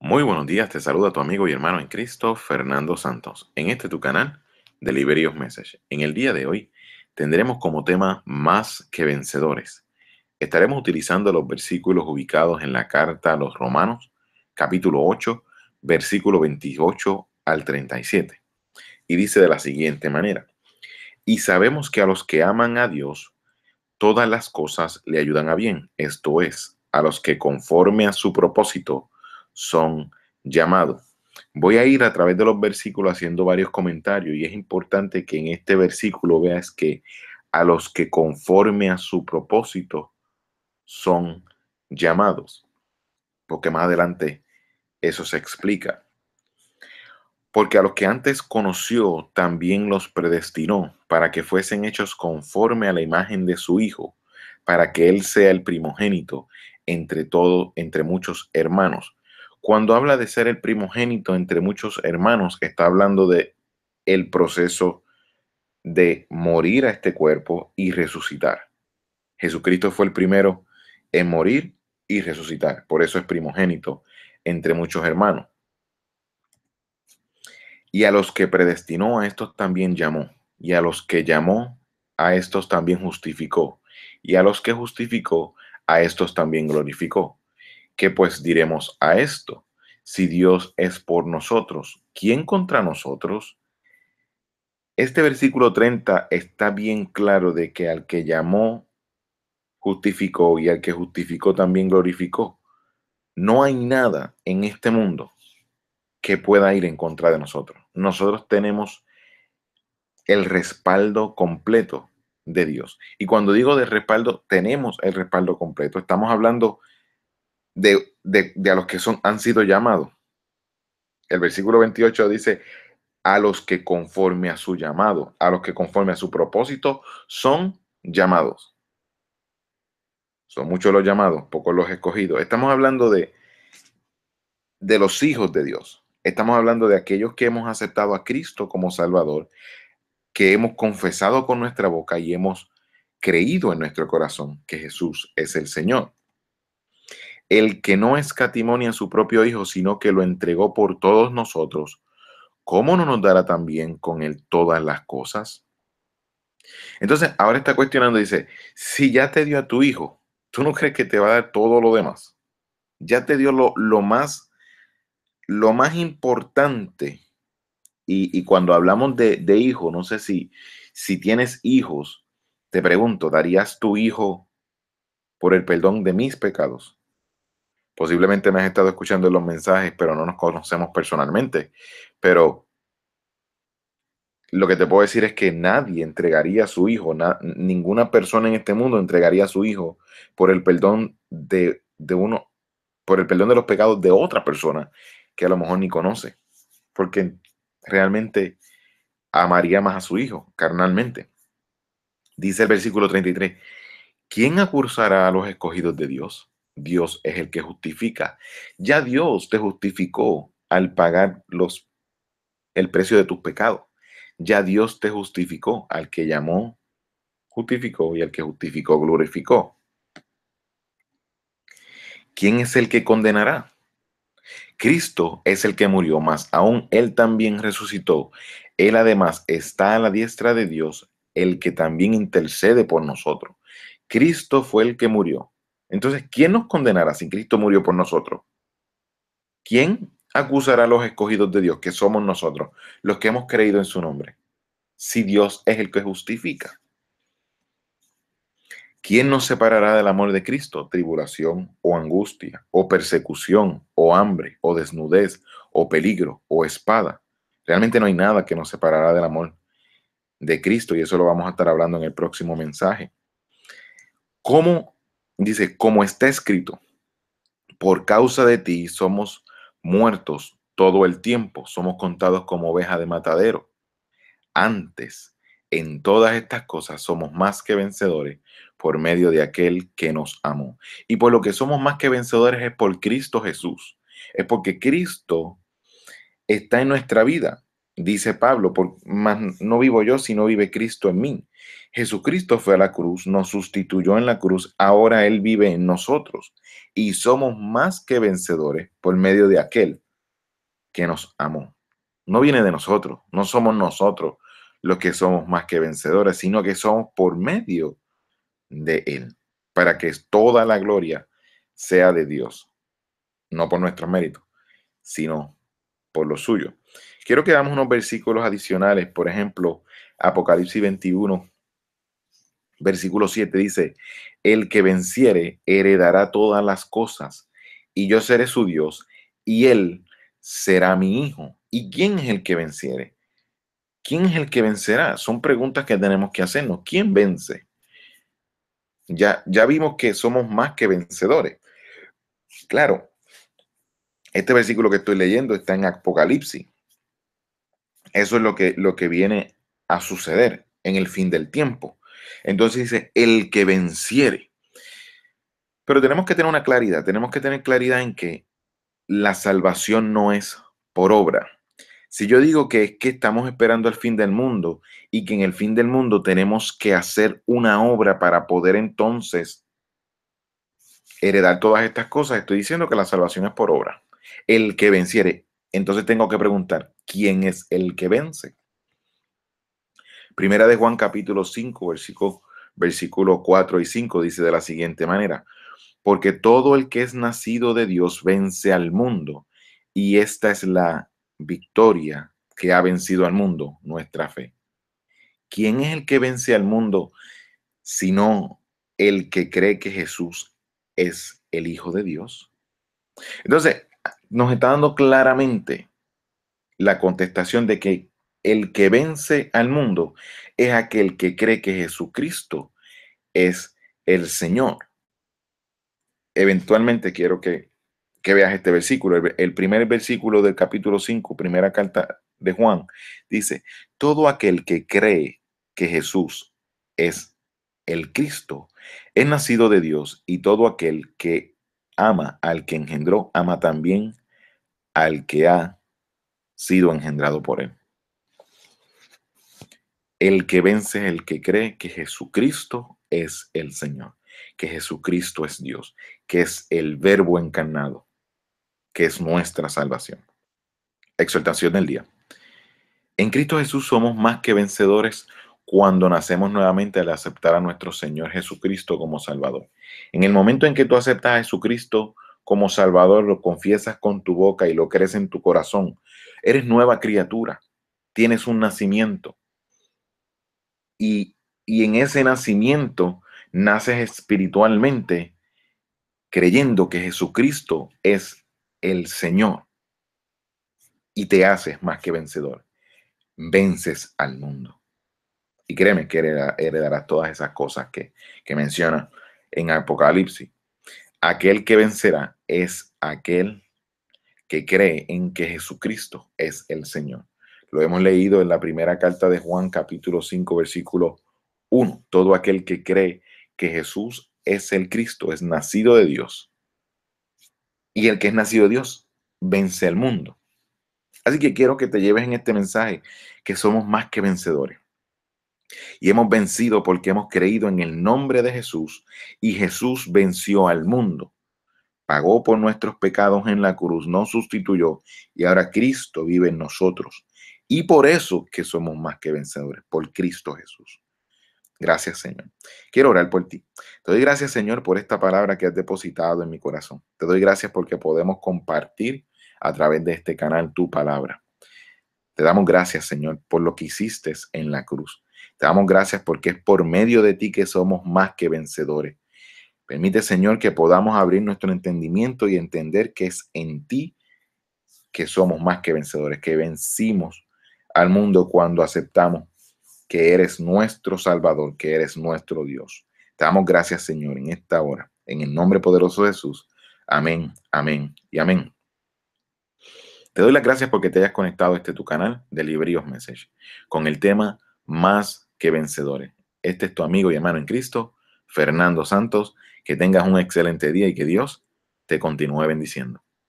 Muy buenos días, te saluda tu amigo y hermano en Cristo, Fernando Santos, en este tu canal de Liberios Message. En el día de hoy tendremos como tema más que vencedores. Estaremos utilizando los versículos ubicados en la carta a los Romanos, capítulo 8, versículo 28 al 37. Y dice de la siguiente manera: Y sabemos que a los que aman a Dios, todas las cosas le ayudan a bien, esto es, a los que conforme a su propósito son llamados. Voy a ir a través de los versículos haciendo varios comentarios y es importante que en este versículo veas que a los que conforme a su propósito son llamados, porque más adelante eso se explica. Porque a los que antes conoció también los predestinó para que fuesen hechos conforme a la imagen de su Hijo, para que Él sea el primogénito entre muchos hermanos. Cuando habla de ser el primogénito entre muchos hermanos, está hablando de el proceso de morir a este cuerpo y resucitar. Jesucristo fue el primero en morir y resucitar, por eso es primogénito entre muchos hermanos. Y a los que predestinó, a estos también llamó. Y a los que llamó, a estos también justificó. Y a los que justificó, a estos también glorificó. ¿Qué pues diremos a esto? Si Dios es por nosotros, ¿quién contra nosotros? Este versículo 30 está bien claro de que al que llamó, justificó, y al que justificó también glorificó. No hay nada en este mundo que pueda ir en contra de nosotros. Nosotros tenemos el respaldo completo de Dios. Y cuando digo de respaldo, tenemos el respaldo completo. Estamos hablando de a los que han sido llamados. El versículo 28 dice, a los que conforme a su llamado, a los que conforme a su propósito son llamados. Son muchos los llamados, pocos los escogidos. Estamos hablando de los hijos de Dios. Estamos hablando de aquellos que hemos aceptado a Cristo como Salvador, que hemos confesado con nuestra boca y hemos creído en nuestro corazón que Jesús es el Señor. El que no escatimó ni a su propio Hijo, sino que lo entregó por todos nosotros, ¿cómo no nos dará también con él todas las cosas? Entonces, ahora está cuestionando, dice, si ya te dio a tu Hijo, ¿tú no crees que te va a dar todo lo demás? Ya te dio lo más importante. Y cuando hablamos de hijo, no sé si tienes hijos, te pregunto, ¿darías tu hijo por el perdón de mis pecados? Posiblemente me has estado escuchando en los mensajes, pero no nos conocemos personalmente. Pero lo que te puedo decir es que nadie entregaría a su hijo, ninguna persona en este mundo entregaría a su hijo por el perdón por el perdón de los pecados de otra persona que a lo mejor ni conoce, porque realmente amaría más a su hijo carnalmente. Dice el versículo 33, ¿quién acusará a los escogidos de Dios? Dios es el que justifica. Ya Dios te justificó al pagar el precio de tus pecados. Ya Dios te justificó. Al que llamó, justificó, y al que justificó, glorificó. ¿Quién es el que condenará? Cristo es el que murió, mas aún Él también resucitó. Él además está a la diestra de Dios, el que también intercede por nosotros. Cristo fue el que murió. Entonces, ¿quién nos condenará si Cristo murió por nosotros? ¿Quién acusará a los escogidos de Dios, que somos nosotros, los que hemos creído en su nombre? Si Dios es el que justifica. ¿Quién nos separará del amor de Cristo? Tribulación o angustia, o persecución, o hambre, o desnudez, o peligro, o espada. Realmente no hay nada que nos separará del amor de Cristo, y eso lo vamos a estar hablando en el próximo mensaje. ¿Cómo? Dice, como está escrito, por causa de ti somos muertos todo el tiempo, somos contados como ovejas de matadero. Antes, en todas estas cosas somos más que vencedores por medio de aquel que nos amó. Y por lo que somos más que vencedores es por Cristo Jesús. Es porque Cristo está en nuestra vida. Dice Pablo, mas no vivo yo, sino vive Cristo en mí. Jesucristo fue a la cruz, nos sustituyó en la cruz, ahora Él vive en nosotros y somos más que vencedores por medio de aquel que nos amó. No viene de nosotros, no somos nosotros los que somos más que vencedores, sino que somos por medio de Él, para que toda la gloria sea de Dios, no por nuestros méritos, sino por lo suyo. Quiero que damos unos versículos adicionales, por ejemplo, Apocalipsis 21, versículo 7 dice, el que venciere heredará todas las cosas, y yo seré su Dios, y él será mi hijo. ¿Y quién es el que venciere? ¿Quién es el que vencerá? Son preguntas que tenemos que hacernos. ¿Quién vence? Ya vimos que somos más que vencedores. Claro, este versículo que estoy leyendo está en Apocalipsis. Eso es lo que viene a suceder en el fin del tiempo. Entonces dice, el que venciere. Pero tenemos que tener claridad en que la salvación no es por obra. Si yo digo que es que estamos esperando el fin del mundo y que en el fin del mundo tenemos que hacer una obra para poder entonces heredar todas estas cosas, estoy diciendo que la salvación es por obra. El que venciere. Entonces tengo que preguntar, ¿quién es el que vence? Primera de Juan capítulo 5, versículo 4 y 5 dice de la siguiente manera, porque todo el que es nacido de Dios vence al mundo, y esta es la victoria que ha vencido al mundo, nuestra fe. ¿Quién es el que vence al mundo sino el que cree que Jesús es el Hijo de Dios? Entonces, nos está dando claramente la contestación de que el que vence al mundo es aquel que cree que Jesucristo es el Señor. Eventualmente quiero que veas este versículo. El primer versículo del capítulo 5, primera carta de Juan, dice, todo aquel que cree que Jesús es el Cristo es nacido de Dios, y todo aquel que ama al que engendró, ama también al que ha sido engendrado por él. El que vence es el que cree que Jesucristo es el Señor, que Jesucristo es Dios, que es el Verbo encarnado, que es nuestra salvación. Exhortación del día. En Cristo Jesús somos más que vencedores cuando nacemos nuevamente al aceptar a nuestro Señor Jesucristo como Salvador. En el momento en que tú aceptas a Jesucristo como Salvador, lo confiesas con tu boca y lo crees en tu corazón, eres nueva criatura, tienes un nacimiento y, y en ese nacimiento naces espiritualmente creyendo que Jesucristo es el Señor y te haces más que vencedor. Vences al mundo. Y créeme que heredarás todas esas cosas que menciona en Apocalipsis. Aquel que vencerá es aquel que cree en que Jesucristo es el Señor. Lo hemos leído en la primera carta de Juan, capítulo 5, versículo 1. Todo aquel que cree que Jesús es el Cristo es nacido de Dios. Y el que es nacido de Dios vence al mundo. Así que quiero que te lleves en este mensaje que somos más que vencedores. Y hemos vencido porque hemos creído en el nombre de Jesús, y Jesús venció al mundo. Pagó por nuestros pecados en la cruz, nos sustituyó, y ahora Cristo vive en nosotros. Y por eso que somos más que vencedores, por Cristo Jesús. Gracias, Señor. Quiero orar por ti. Te doy gracias, Señor, por esta palabra que has depositado en mi corazón. Te doy gracias porque podemos compartir a través de este canal tu palabra. Te damos gracias, Señor, por lo que hiciste en la cruz. Te damos gracias porque es por medio de ti que somos más que vencedores. Permite, Señor, que podamos abrir nuestro entendimiento y entender que es en ti que somos más que vencedores, que vencimos al mundo cuando aceptamos que eres nuestro Salvador, que eres nuestro Dios. Te damos gracias, Señor, en esta hora, en el nombre poderoso de Jesús. Amén, amén y amén. Te doy las gracias porque te hayas conectado a este tu canal de Libreos Message con el tema Más que Vencedores. Este es tu amigo y hermano en Cristo, Fernando Santos. Que tengas un excelente día y que Dios te continúe bendiciendo.